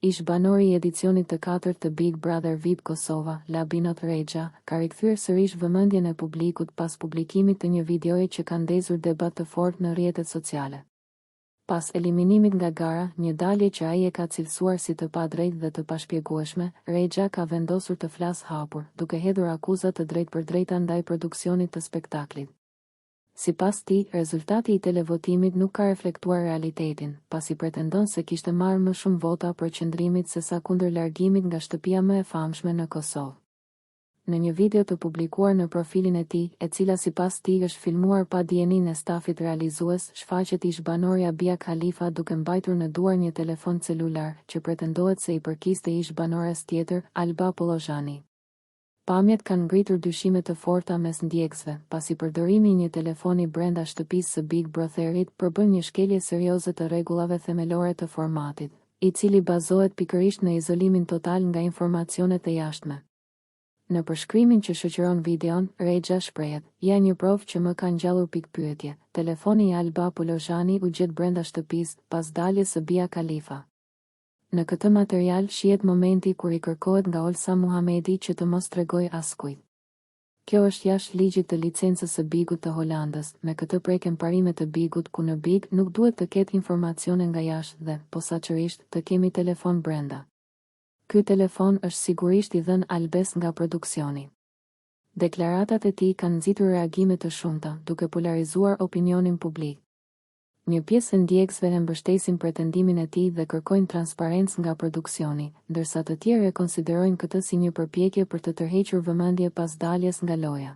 Ish banori i edicionit të 4 të Big Brother VIP Kosova, Labinot Rexha, ka rikthyer sërish vëmendjen e publikut pas publikimit të një videoje që ka ndezur debat të fortë në rrjetet sociale. Pas eliminimit nga gara, një dalje që ai e ka cilësuar si të padrejtë dhe të pashpjegueshme, Rexha ka vendosur të flasë hapur, duke hedhur akuza të drejtpërdrejta ndaj produksionit të spektaklit. Sipas tij, rezultati i televotimit nuk ka reflektuar realitetin, pasi pretendon se kishte marrë më shumë vota për qëndrimit se sa kundër largimit nga shtëpia më e famshme në Kosovë. Në një video të publikuar në profilin e tij, e cila sipas tij është filmuar pa dijeninë e stafit realizues, shfaqet ish-banori Abia Khalifa duke mbajtur në duar një telefon celular, që pretendohet se i përkiste ish-banores tjetër, Alba Pollozhani. Pamjet kanë ngritur dyshime të forta mes ndjekësve, pasi përdorimi i një telefoni brenda shtëpisë së Big Brotherit përbën një shkelje serioze të rregullave themelore të formatit, i cili bazohet pikërisht në izolimin total nga informacionet e jashtme. Në përshkrimin që shoqëron videon, Rexha shprehet: "Ja një provë që më ka ngjallur pikpyetje. Telefoni i Alba Pollozhani u gjet brenda shtëpisë pas daljes së Abia Khalifa." Në këtë material shihet momenti kur i kërkohet nga Olsa Muhamedi që të mos tregojë askujt. Kjo është jashtë ligjit të licencës së Bigut të Holandës, me këtë preken parimet të Bigut ku në Big nuk duhet të ketë informacione nga jashtë dhe, posaçërisht, të kemi telefon brenda. Ky telefon është sigurisht i dhënë Albes nga produksioni. Deklaratat e tij kanë nxitur reagime të shumta, duke polarizuar opinionin publik. Një pjesë e ndjekësve e mbështesin pretendimin e tij dhe kërkojnë transparencë nga produksioni, ndërsa të tjerë e konsiderojnë këtë si një përpjekje për të tërhequr vëmendje pas daljes nga loja.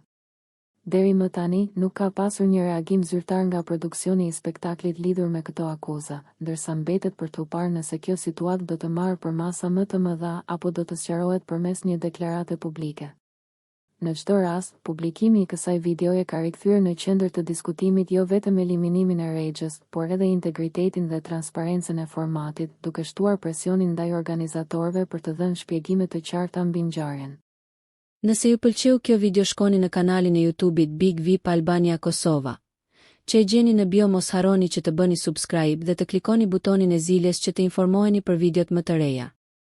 Deri më tani, nuk ka pasur një reagim zyrtar nga produksioni i spektaklit lidhur me këto akuza, ndërsa mbetet për t'u parë nëse kjo situatë do të marrë për masa më të mëdha apo do të sqarohet përmes një deklarate publike. Në çdo rast, publikimi i kësaj videoje ka rikthyer në qendër të diskutimit jo vetëm eliminimin e Rexhës, por edhe integritetin dhe transparencën e formatit, duke shtuar presionin ndaj organizatorëve për të dhënë shpjegime të qarta mbi ngjarjen. Nëse ju pëlqeu kjo video, shkoni në kanalin e YouTube-it Big VIP Albania Kosova, që e gjeni në bio. Mos harroni që të bëni subscribe dhe të klikoni butonin e ziljes që të informoheni për videot më të reja.